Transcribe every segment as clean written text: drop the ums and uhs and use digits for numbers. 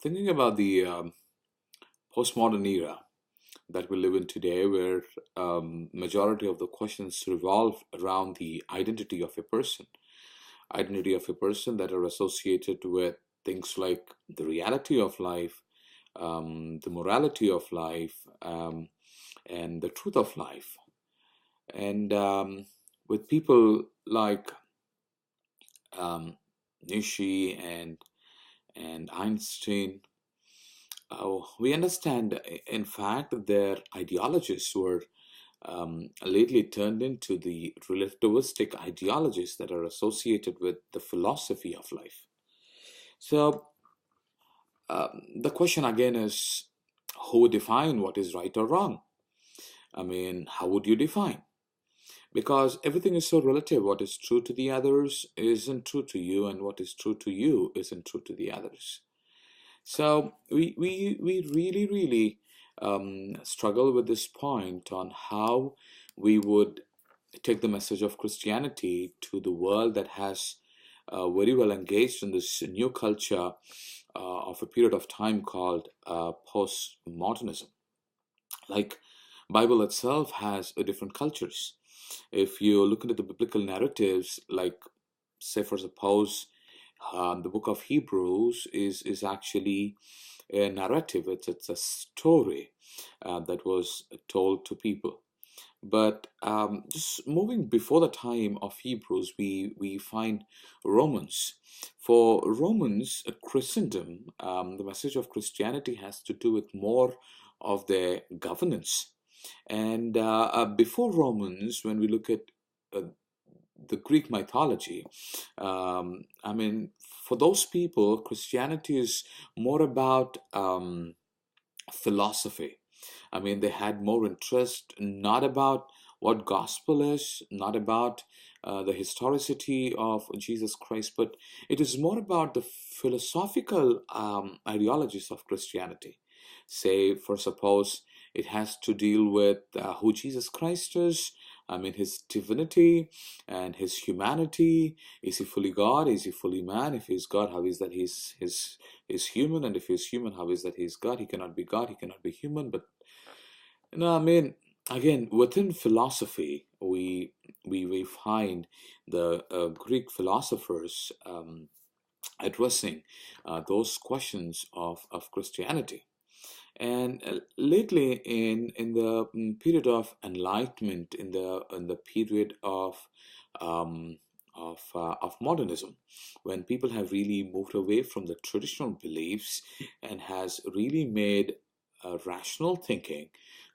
Thinking about the postmodern era that we live in today, where majority of the questions revolve around the identity of a person that are associated with things like the reality of life, the morality of life, and the truth of life. And with people like um, Nietzsche and Einstein, we understand, in fact, that their ideologies were lately turned into the relativistic ideologies that are associated with the philosophy of life. So, the question again is, who would define what is right or wrong? I mean, how would you define? Because everything is so relative. What is true to the others isn't true to you, and what is true to you isn't true to the others. So we really struggle with this point on how we would take the message of Christianity to the world that has very well engaged in this new culture of a period of time called postmodernism. Like Bible itself has a different cultures. If you look into the biblical narratives, like say for suppose the book of Hebrews is actually a narrative. It's a story that was told to people. But just moving before the time of Hebrews, we find Romans. For Romans, Christendom, the message of Christianity has to do with more of their governance. And before Romans, when we look at uh, the Greek mythology, I mean, for those people, Christianity is more about philosophy. I mean, they had more interest not about what gospel is, not about the historicity of Jesus Christ, but it is more about the philosophical ideologies of Christianity. Say, for suppose, it has to deal with who Jesus Christ is. I mean, his divinity and his humanity. Is he fully God? Is he fully man? If he's God, how is that he's is human? And if he's human, how is that he's God? He cannot be God, he cannot be human. But I mean, again, within philosophy, we find the Greek philosophers addressing those questions of Christianity. And lately, in the period of enlightenment, in the period um, of modernism, when people have really moved away from the traditional beliefs and has really made rational thinking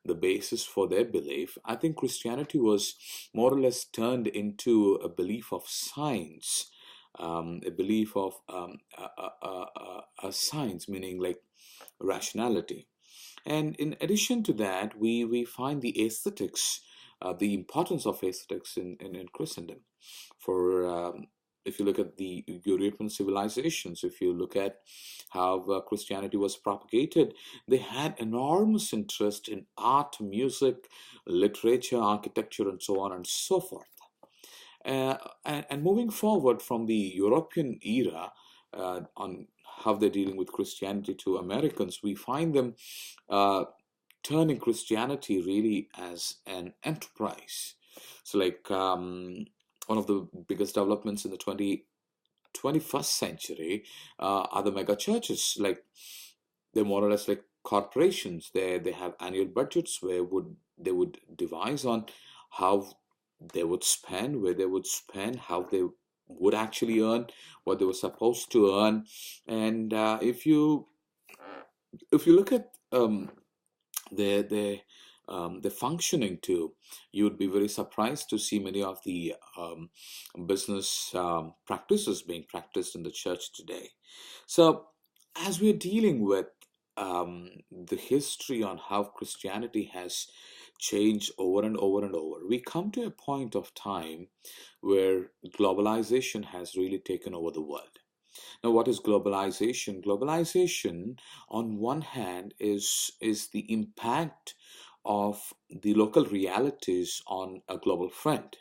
the basis for their belief, I think Christianity was more or less turned into a belief of science, a belief of a science, meaning like rationality. And in addition to that, we find the aesthetics, the importance of aesthetics in Christendom. For if you look at the European civilizations, if you look at how Christianity was propagated, they had enormous interest in art, music, literature, architecture, and so on and so forth. And moving forward from the European era on how they're dealing with Christianity to Americans, we find them uh, turning Christianity really as an enterprise. So, like one of the biggest developments in the 21st century are the mega churches. Like they're more or less like corporations. They have annual budgets where would they would devise on how they would spend, where they would spend, how they would actually earn what they were supposed to earn. And if you look at the functioning too, you would be very surprised to see many of the business practices being practiced in the church today. So, as we're dealing with the history on how Christianity has changed over and over and over, we come to a point of time where globalization has really taken over the world. Now, what is globalization? Globalization, on one hand, is the impact of the local realities on a global front.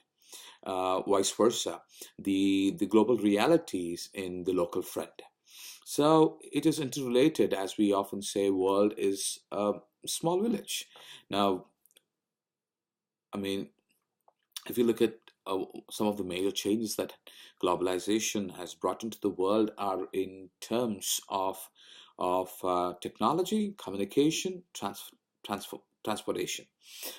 Vice versa, the global realities in the local front. So it is interrelated, as we often say, world is a small village. Now, I mean, if you look at some of the major changes that globalization has brought into the world are in terms of technology, communication, transportation.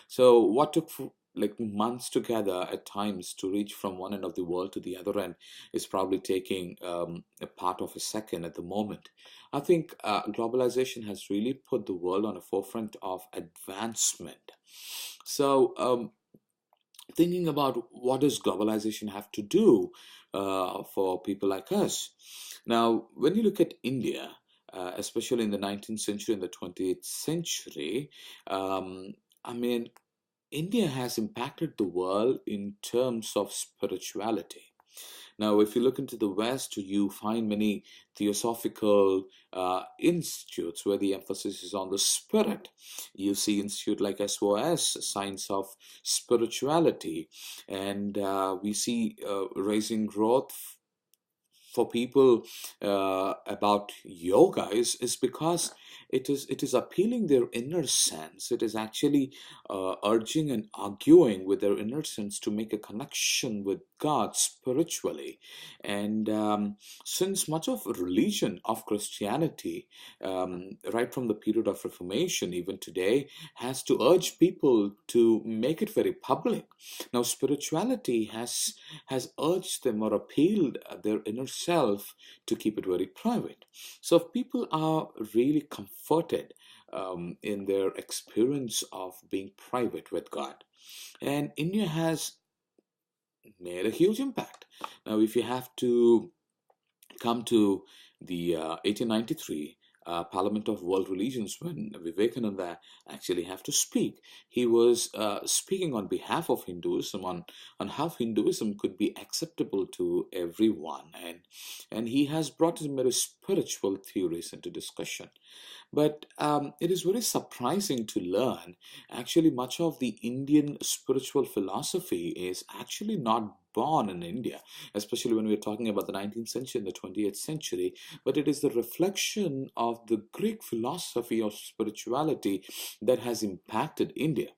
So what took like months together at times to reach from one end of the world to the other end is probably taking a part of a second at the moment. I think globalization has really put the world on a forefront of advancement. So thinking about what does globalization have to do for people like us. Now, when you look at India, especially in the 19th century and the 20th century, um, I mean, India has impacted the world in terms of spirituality. Now, if you look into the West, you find many theosophical institutes where the emphasis is on the spirit. You see institute like SOS, Science of Spirituality, and we see raising growth for people about yoga is because it is appealing their inner sense. It is actually urging and arguing with their inner sense to make a connection with God spiritually. And since much of religion of Christianity, right from the period of Reformation even today, has to urge people to make it very public. Now spirituality has urged them or appealed their inner self to keep it very private. So if people are really comforted in their experience of being private with God, and India has made a huge impact. Now, if you have to come to the 1893 Parliament of World Religions, when Vivekananda actually have to speak, he was speaking on behalf of Hinduism on how Hinduism could be acceptable to everyone, and he has brought in many spiritual theories into discussion. But it is very surprising to learn actually much of the Indian spiritual philosophy is actually not born in India, especially when we're talking about the 19th century and the 20th century, but it is the reflection of the Greek philosophy of spirituality that has impacted India.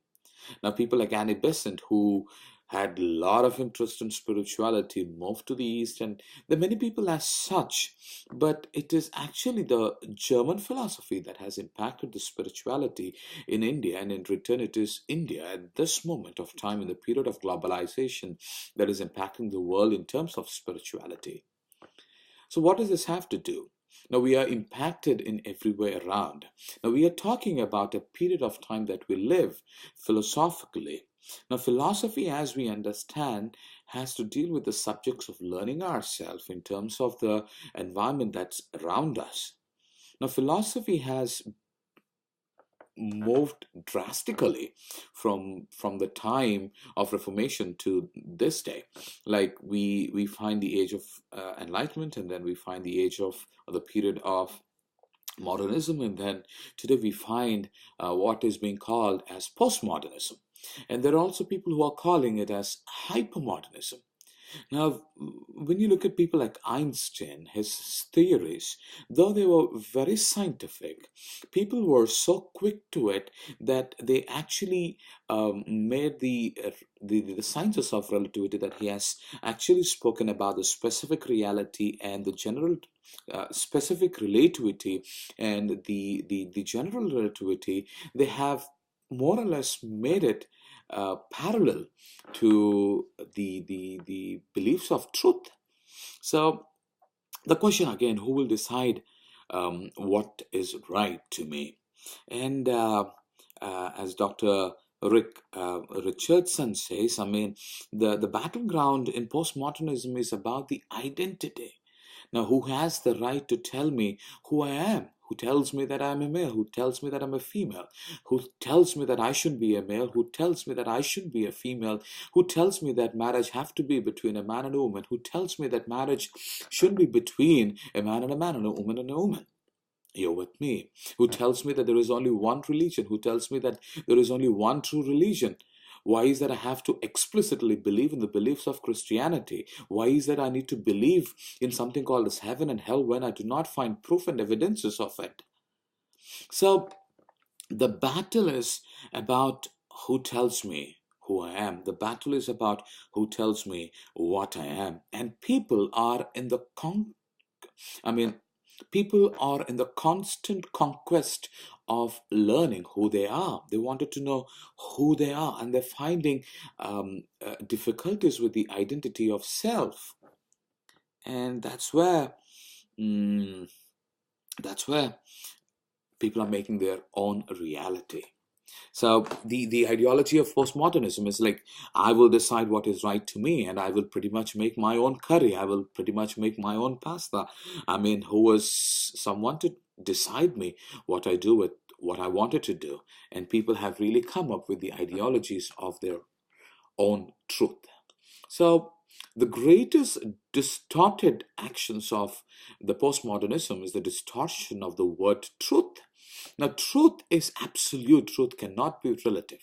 Now, people like Annie Besant, who had a lot of interest in spirituality, moved to the East, and there are many people as such. But it is actually the German philosophy that has impacted the spirituality in India, and in return, it is India at this moment of time in the period of globalization that is impacting the world in terms of spirituality. So, what does this have to do? Now, we are impacted in every way around. Now, we are talking about a period of time that we live philosophically. Now, philosophy, as we understand, has to deal with the subjects of learning ourselves in terms of the environment that's around us. Now, philosophy has moved drastically from the time of Reformation to this day. Like we find the age of enlightenment, and then we find the age of the period of modernism, and then today we find what is being called as postmodernism, and there are also people who are calling it as hypermodernism. Now, when you look at people like Einstein, his theories, though they were very scientific, people were so quick to it that they actually made the sciences of relativity, that he has actually spoken about the specific reality and the general specific relativity and the general relativity. They have more or less made it parallel to the beliefs of truth. So the question again, who will decide what is right to me? And as Dr. Rick Richardson says, I mean, the battleground in postmodernism is about the identity. Now, who has the right to tell me who I am? Who tells me that I'm a male? Who tells me that I'm a female? Who tells me that I should be a male? Who tells me that I should be a female? Who tells me that marriage have to be between a man and a woman? Who tells me that marriage should be between a man and a man and a woman and a woman? You're with me. Who tells me that there is only one religion? Who tells me that there is only one true religion? Why is that I have to explicitly believe in the beliefs of Christianity? Why is that I need to believe in something called as heaven and hell when I do not find proof and evidences of it? So the battle is about who tells me who I am. The battle is about who tells me what I am. And people are in the I mean, people are in the constant conquest of learning who they are. They wanted to know who they are, and they're finding difficulties with the identity of self. And mm, that's where people are making their own reality. So the ideology of postmodernism is like, I will decide what is right to me, and I will pretty much make my own curry. I will pretty much make my own pasta. I mean, who was someone to decide me what I do with what I wanted to do? And people have really come up with the ideologies of their own truth. So the greatest distorted actions of the postmodernism is the distortion of the word truth. Now, truth is absolute, truth cannot be relative.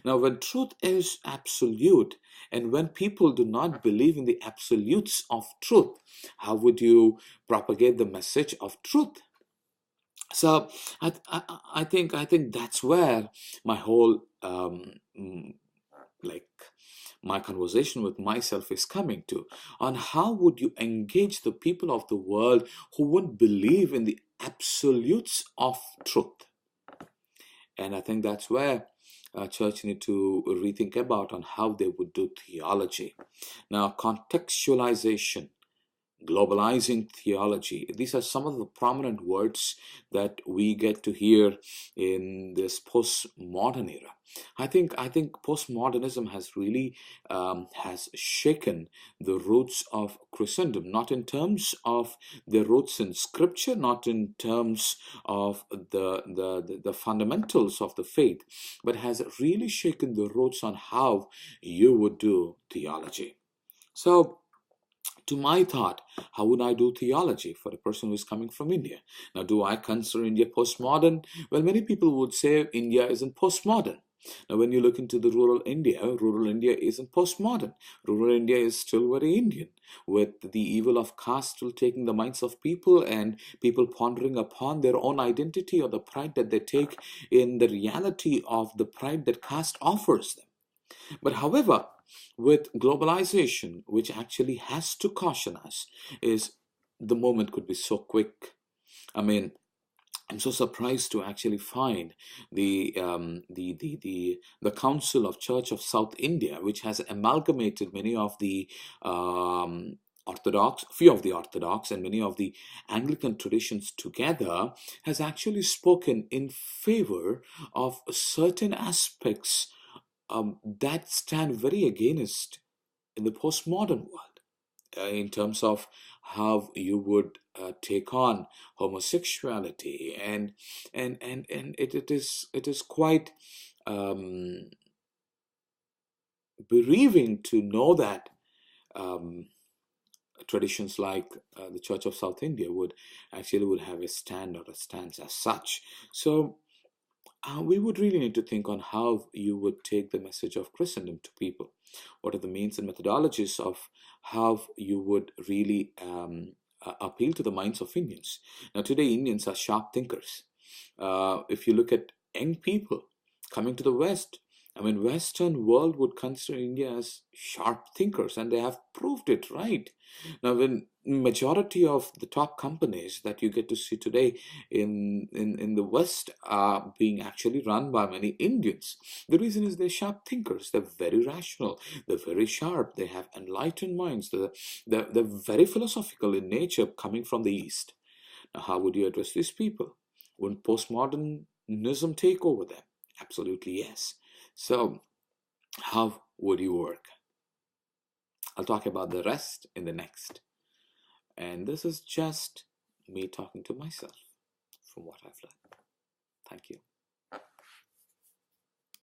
Now, when truth is absolute, and when people do not believe in the absolutes of truth, how would you propagate the message of truth? So, I think that's where my whole like my conversation with myself is coming to, on how would you engage the people of the world who wouldn't believe in the absolutes of truth. And I think that's where church need to rethink about on how they would do theology. Now, contextualization, globalizing theology, these are some of the prominent words that we get to hear in this postmodern era. I think postmodernism has really has shaken the roots of Christendom, not in terms of the roots in Scripture, not in terms of the fundamentals of the faith, but has really shaken the roots on how you would do theology. So, to my thought, how would I do theology for a person who is coming from India? Now, do I consider India postmodern? Well, many people would say India isn't postmodern. Now, when you look into the rural India isn't postmodern. Rural India is still very Indian, with the evil of caste still taking the minds of people, and people pondering upon their own identity or the pride that they take in the reality of the pride that caste offers them. But however, with globalization, which actually has to caution us, is the moment could be so quick. I mean, I'm so surprised to actually find the Council of Church of South India, which has amalgamated many of the few of the Orthodox and many of the Anglican traditions together, has actually spoken in favor of certain aspects that stand very against in the postmodern world, in terms of how you would take on homosexuality, and it is quite um, bereaving to know that um, traditions like the Church of South India would have a stand or a stance as such. So we would really need to think on how you would take the message of Christendom to people. What are the means and methodologies of how you would really appeal to the minds of Indians? Now, today, Indians are sharp thinkers. If you look at young people coming to the West, I mean, Western world would consider India as sharp thinkers, and they have proved it right. Now, when majority of the top companies that you get to see today in the West are being actually run by many Indians, the reason is they're sharp thinkers. They're very rational. They're very sharp. They have enlightened minds. They're very philosophical in nature, coming from the East. Now, how would you address these people? Wouldn't postmodernism take over them? Absolutely yes. So, how would you work? I'll talk about the rest in the next. And this is just me talking to myself from what I've learned. Thank you.